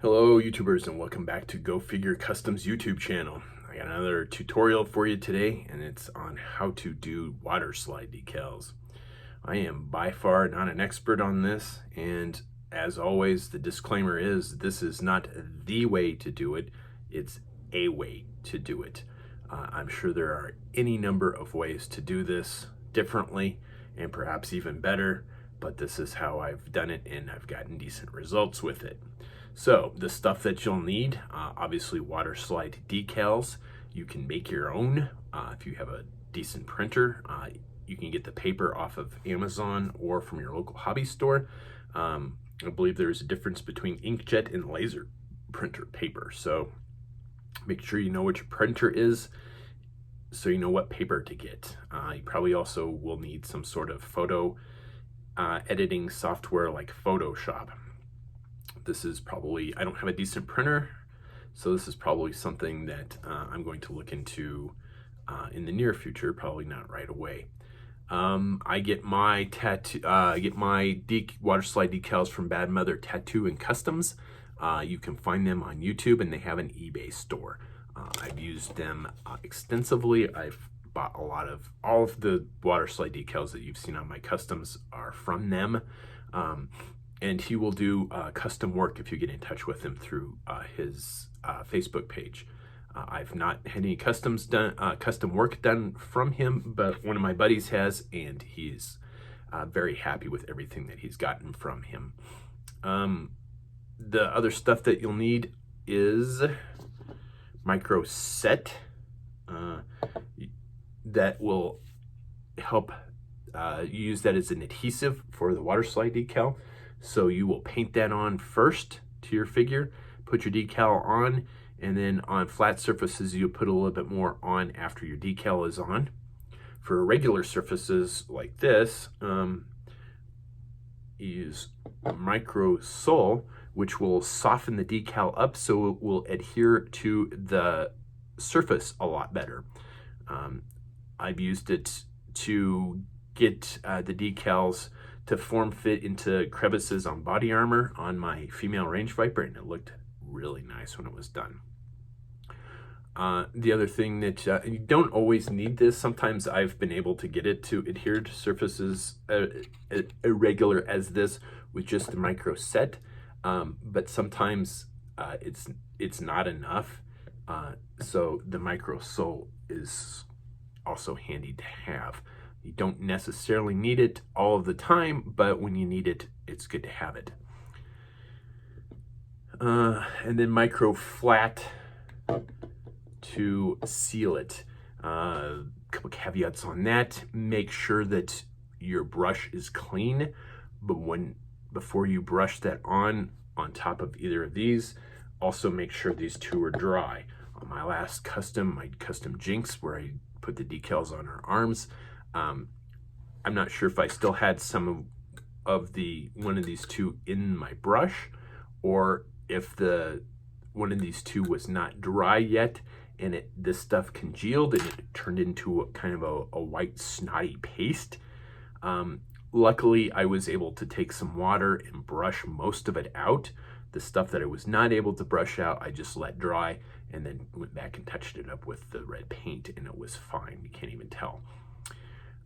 Hello YouTubers and welcome back to Go Figure Customs YouTube channel. I got another tutorial for you today and it's on how to do water slide decals. I am by far not an expert on this, and as always the disclaimer is this is not the way to do it, it's a way to do it. I'm sure there are any number of ways to do this differently and perhaps even better, but this is how I've done it and I've gotten decent results with it. So the stuff that you'll need, obviously water slide decals. You can make your own if you have a decent printer. You can get the paper off of Amazon or from your local hobby store. I believe there's a difference between inkjet and laser printer paper. So make sure you know what your printer is so you know what paper to get. You probably also will need some sort of photo editing software like Photoshop. This is probably, I don't have a decent printer, so this is probably something that I'm going to look into in the near future, probably not right away. I get my water slide decals from Bad Mother Tattoo and Customs. You can find them on YouTube and they have an eBay store. I've used them extensively. I've bought all of the water slide decals that you've seen on my customs are from them. And he will do custom work if you get in touch with him through his Facebook page. I've not had any custom work done from him, but one of my buddies has, and he's very happy with everything that he's gotten from him. The other stuff that you'll need is micro set that will help use that as an adhesive for the water slide decal. So you will paint that on first to your figure, put your decal on, and then on flat surfaces you'll put a little bit more on after your decal is on. For regular surfaces like this, use micro sol, which will soften the decal up so it will adhere to the surface a lot better. I've used it to get the decals to form fit into crevices on body armor on my female range viper, and it looked really nice when it was done. The other thing that you don't always need this. Sometimes I've been able to get it to adhere to surfaces irregular as this with just the micro set, but sometimes it's not enough. So the micro sol is also handy to have. You don't necessarily need it all of the time, but when you need it, it's good to have it. And then micro flat to seal it. A couple caveats on that. Make sure that your brush is clean, but before you brush that on top of either of these, also make sure these two are dry. On my last custom, my custom Jinx, where I put the decals on her arms, I'm not sure if I still had some of one of these two in my brush, or if one of these two was not dry yet and this stuff congealed and it turned into kind of a white snotty paste. Luckily I was able to take some water and brush most of it out. The stuff that I was not able to brush out, I just let dry and then went back and touched it up with the red paint and it was fine. You can't even tell.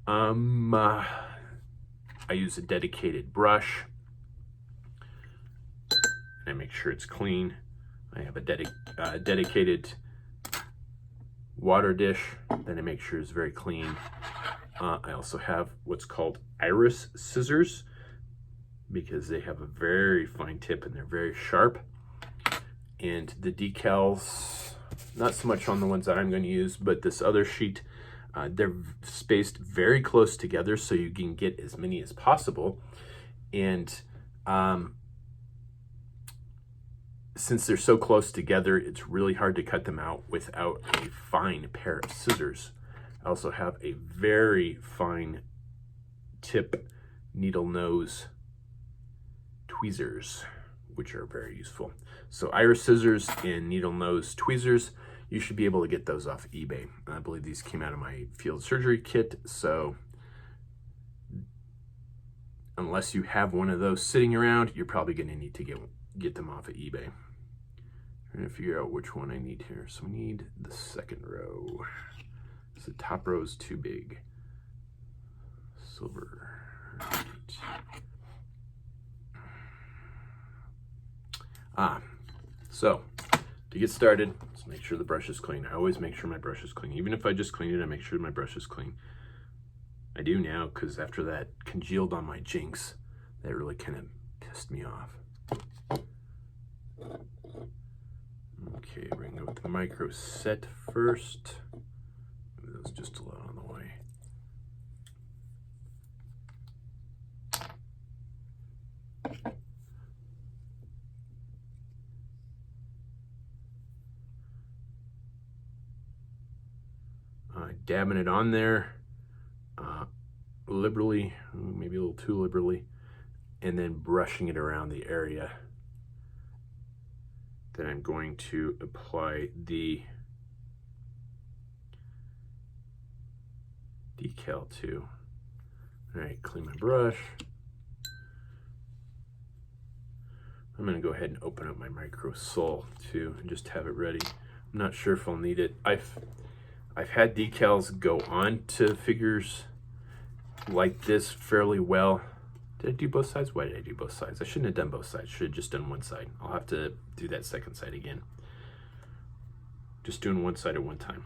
I use a dedicated brush and I make sure it's clean. I have a dedicated water dish that I make sure is very clean. I also have what's called iris scissors because they have a very fine tip and they're very sharp. And the decals, not so much on the ones that I'm going to use, but this other sheet, they're spaced very close together so you can get as many as possible. And since they're so close together, it's really hard to cut them out without a fine pair of scissors. I also have a very fine tip needle nose tweezers, which are very useful. So iris scissors and needle nose tweezers, you should be able to get those off eBay. I believe these came out of my field surgery kit, so unless you have one of those sitting around, you're probably going to need to get them off of eBay. Trying to figure out which one I need here. So we need the second row. So the top row is too big. Silver. Right. So to get started, let's make sure the brush is clean. I always make sure my brush is clean. Even if I just clean it, I make sure my brush is clean. I do now because after that congealed on my jinx, that really kind of pissed me off. Okay, we're gonna go with the micro set first. That was just a little on the way. Dabbing it on there liberally, maybe a little too liberally, and then brushing it around the area that I'm going to apply the decal to. All right, clean my brush. I'm gonna go ahead and open up my micro sole too and just have it ready. I'm not sure if I'll need it. I've had decals go on to figures like this fairly well. Did I do both sides? Why did I do both sides? I shouldn't have done both sides. Should have just done one side. I'll have to do that second side again. Just doing one side at one time.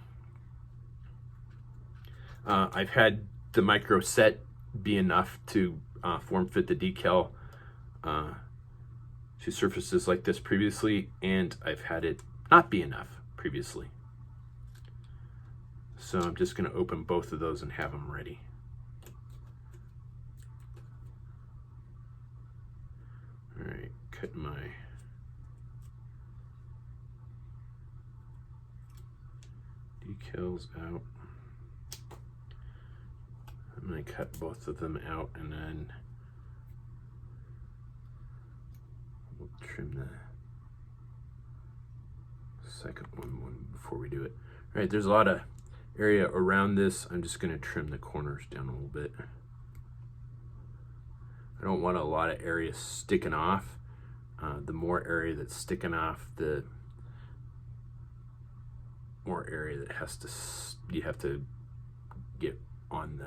I've had the micro set be enough to form fit the decal to surfaces like this previously, and I've had it not be enough previously. So I'm just going to open both of those and have them ready. All right, cut my decals out. I'm going to cut both of them out and then we'll trim the second one before we do it. All right, there's a lot of area around this. I'm just going to trim the corners down a little bit. I don't want a lot of area sticking off. The more area that's sticking off, the more area that you have to get on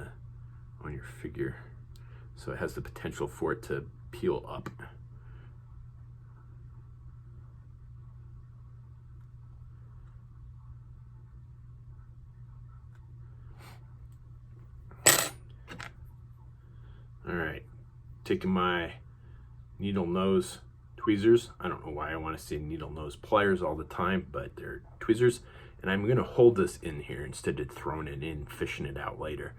your figure, so it has the potential for it to peel up. All right, taking my needle nose tweezers. I don't know why I want to say needle nose pliers all the time, but they're tweezers. And I'm going to hold this in here instead of throwing it in, fishing it out later.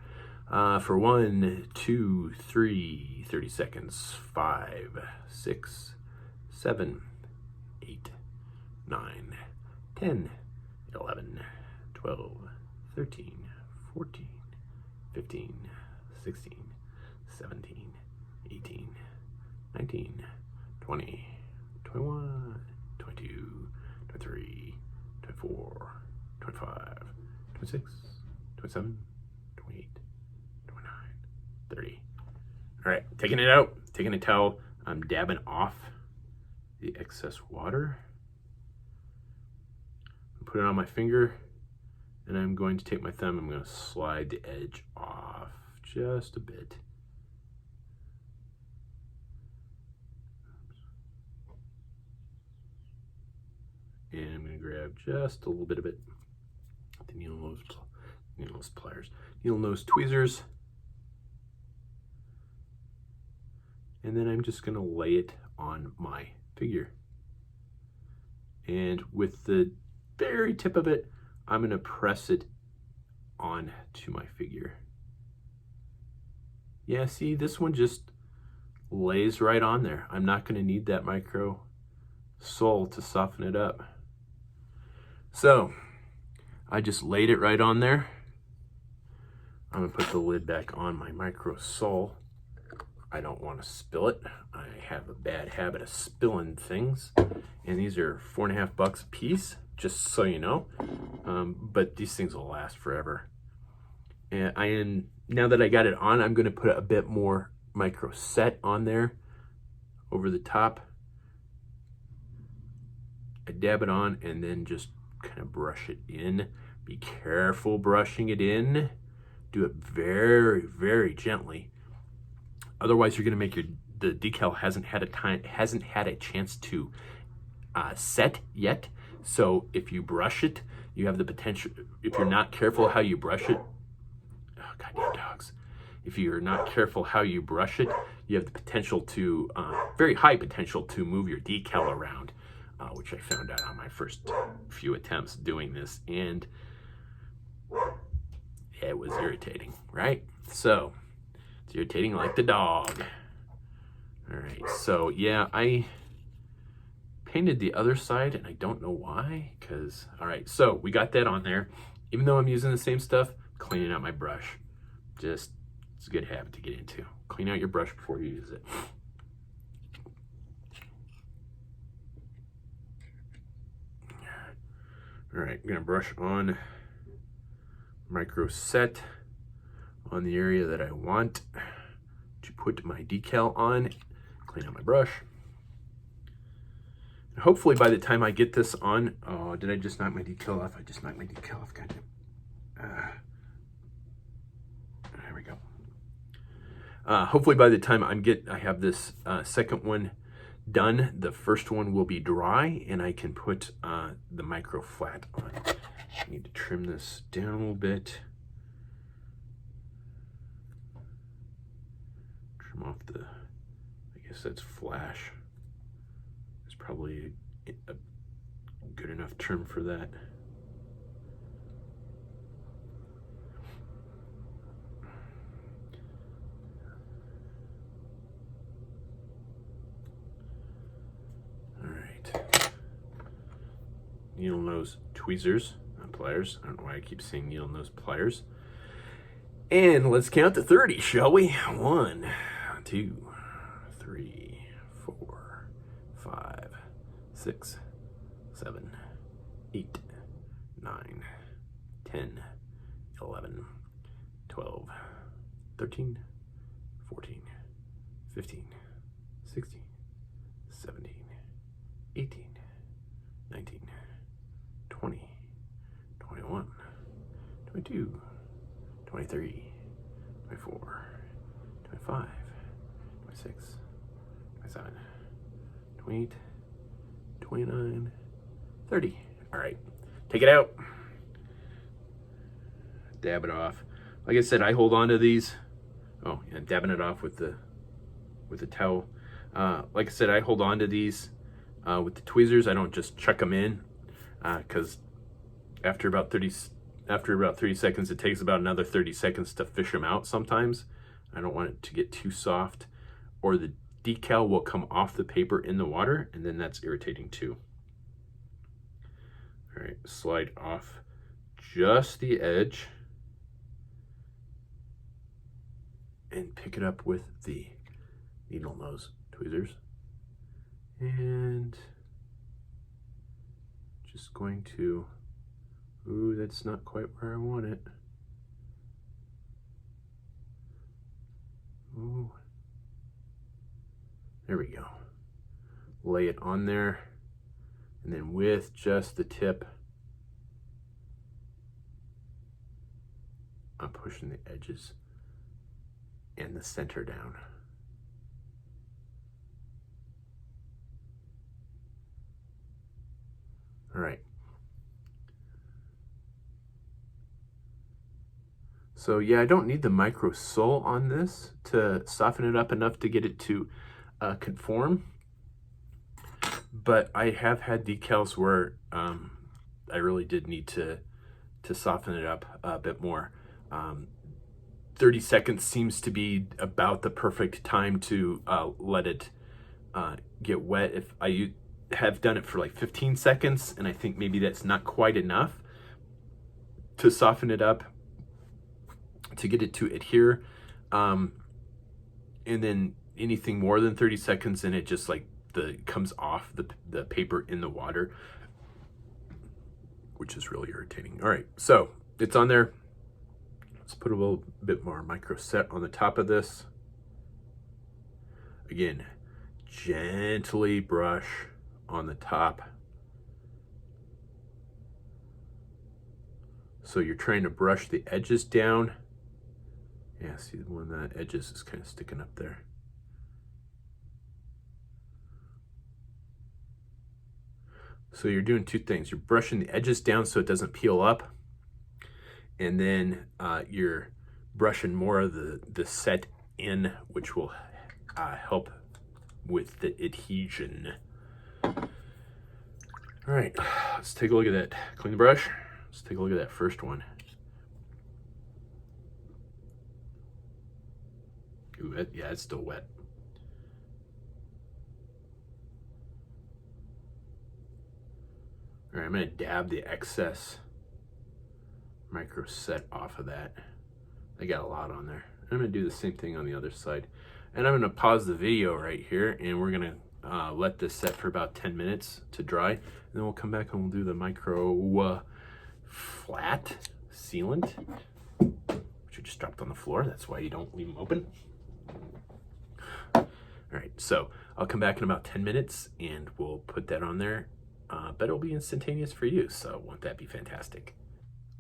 For 1, 2, 3, 30 seconds, 5, 6, 7, 8, 9, 10, 11, 12, 13, 14, 15, 16, 17, 18, 19, 20, 21, 22, 23, 24, 25, 26, 27, 28, 29, 30. All right, taking it out, taking a towel, I'm dabbing off the excess water. Put it on my finger, and I'm going to take my thumb, I'm going to slide the edge off just a bit. And I'm going to grab just a little bit of it. The needle nose pliers, needle nose tweezers. And then I'm just going to lay it on my figure. And with the very tip of it, I'm going to press it on to my figure. Yeah, see, this one just lays right on there. I'm not going to need that micro sole to soften it up. So I just laid it right on there. I'm going to put the lid back on my micro sole. I don't want to spill it. I have a bad habit of spilling things. And these are $4.50 a piece, just so you know. But these things will last forever. And now that I got it on, I'm going to put a bit more micro set on there over the top I dab it on and then just kind of brush it in. Be careful brushing it in. Do it very, very gently. Otherwise, you're going to make the decal hasn't had a chance to set yet. So if you brush it, you have the potential. If you're not careful how you brush it, oh goddamn dogs! If you're not careful how you brush it, you have the potential to very high potential to move your decal around, which I found out on my first few attempts doing this, and it was irritating, right? So it's irritating like the dog. All right, so yeah, I painted the other side and I don't know why, because, all right, so we got that on there. Even though I'm using the same stuff, cleaning out my brush. Just, it's a good habit to get into. Clean out your brush before you use it. All right, I'm gonna brush on micro set on the area that I want to put my decal on. Clean out my brush. And hopefully by the time I get this on, oh, did I just knock my decal off? I just knocked my decal off, goddamn. There we go. Hopefully by the time I have this second one done, the first one will be dry and I can put the micro flat on. I need to trim this down a little bit. Trim off the, I guess that's flash. It's probably a good enough trim for that. All right. Needle nose tweezers, not pliers. I don't know why I keep saying needle nose pliers. And let's count to 30, shall we? 1, 2, 3, 4, 5, 6, 7, 8, 9, 10, 11, 12, 13, 14, 15, 16, 17, 18, 19, 20, 21, 22, 23, 24, 25, 26, 27, 28, 29, 30. All right, take it out. Dab it off. Like I said, I hold on to these. Oh, yeah, dabbing it off with the towel. Like I said, I hold on to these with the tweezers. I don't just chuck them in because after about 30 seconds, it takes about another 30 seconds to fish them out sometimes. I don't want it to get too soft, or the decal will come off the paper in the water, and then that's irritating too. All right, slide off just the edge and pick it up with the needle nose tweezers. And just going to, ooh, that's not quite where I want it. Ooh. There we go. Lay it on there, and then with just the tip, I'm pushing the edges and the center down. All right. So yeah, I don't need the micro sole on this to soften it up enough to get it to conform. But I have had decals where I really did need to soften it up a bit more. 30 seconds seems to be about the perfect time to let it get wet. If I have done it for like 15 seconds, and I think maybe that's not quite enough to soften it up, to get it to adhere. And then anything more than 30 seconds and it just like comes off the paper in the water, which is really irritating. All right, so it's on there. Let's put a little bit more micro set on the top of this. Again, gently brush on the top So you're trying to brush the edges down. Yeah, see, one of the edges is kind of sticking up there. So you're doing two things. You're brushing the edges down so it doesn't peel up, and then you're brushing more of the set in, which will help with the adhesion. All right, let's take a look at that. Clean the brush. Let's take a look at that first one. Ooh, yeah, it's still wet. All right, I'm gonna dab the excess micro set off of that. I got a lot on there. I'm gonna do the same thing on the other side. And I'm gonna pause the video right here, and we're gonna let this set for about 10 minutes to dry. And then we'll come back and we'll do the micro flat sealant, which I just dropped on the floor. That's why you don't leave them open. All right, so I'll come back in about 10 minutes and we'll put that on there. But it'll be instantaneous for you, so won't that be fantastic?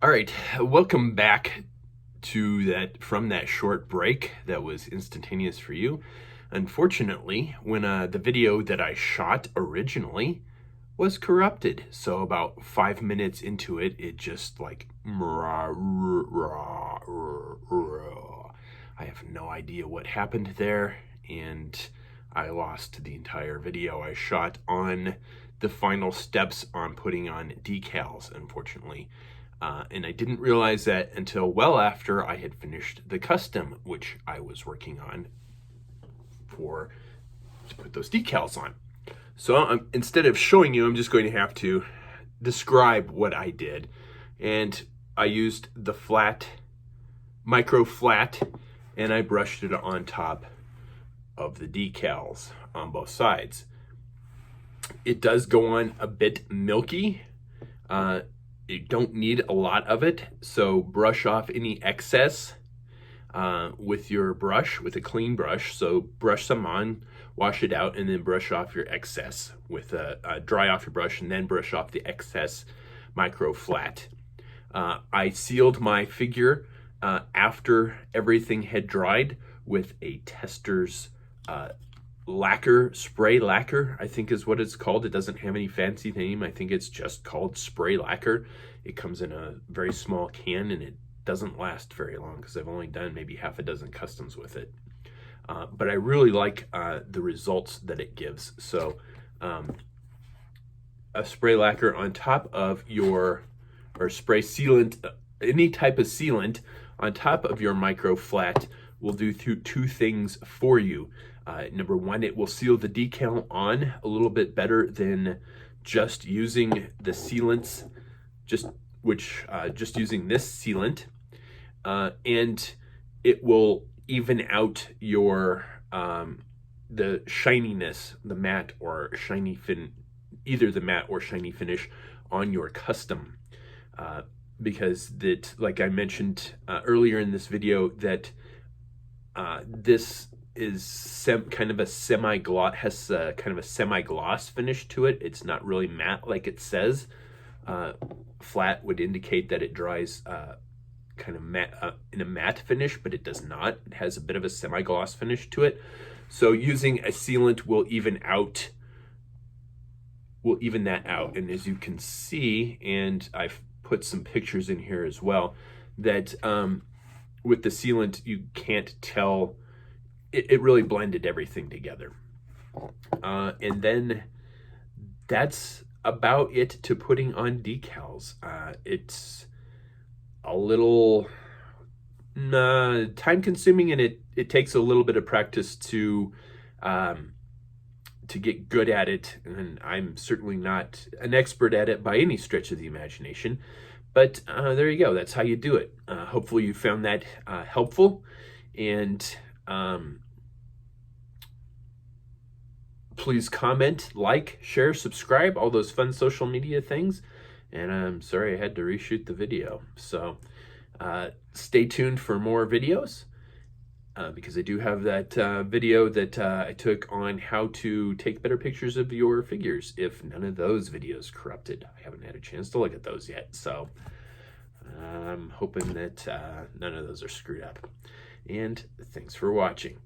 All right, welcome back to from that short break that was instantaneous for you. Unfortunately, when the video that I shot originally was corrupted, so about 5 minutes into it, it just like I have no idea what happened there, and I lost the entire video I shot on the final steps on putting on decals, unfortunately. And I didn't realize that until well after I had finished the custom, which I was working on to put those decals on. So instead of showing you, I'm just going to have to describe what I did. And I used the micro flat, and I brushed it on top of the decals on both sides. It does go on a bit milky. You don't need a lot of it, so brush off any excess with your brush, with a clean brush. So brush some on, wash it out, and then brush off your excess with dry off your brush, and then brush off the excess micro flat. I sealed my figure after everything had dried with a Tester's spray lacquer, I think is what it's called. It doesn't have any fancy name. I think it's just called spray lacquer. It comes in a very small can, and it doesn't last very long because I've only done maybe half a dozen customs with it. But I really like the results that it gives. So a spray lacquer on top of or spray sealant, any type of sealant on top of your micro flat will do two things for you. Number one, it will seal the decal on a little bit better than just using the sealants, just using this sealant, and it will even out your the shininess, the matte or shiny either the matte or shiny finish on your custom, because like I mentioned earlier in this video, that this is kind of a semi-gloss, has kind of a semi-gloss finish to it. It's not really matte like it says. Flat would indicate that it dries kind of matte in a matte finish, but it does not. It has a bit of a semi-gloss finish to it. So using a sealant will even that out. And as you can see, and I've put some pictures in here as well, that with the sealant you can't tell. It really blended everything together. And then that's about it to putting on decals. It's a little time consuming, and it takes a little bit of practice to get good at it. And I'm certainly not an expert at it by any stretch of the imagination. But there you go. That's how you do it. Hopefully you found that helpful. And please comment, like, share, subscribe, all those fun social media things. And I'm sorry I had to reshoot the video. So stay tuned for more videos, because I do have that video that I took on how to take better pictures of your figures if none of those videos corrupted. I haven't had a chance to look at those yet. So I'm hoping that none of those are screwed up. And thanks for watching.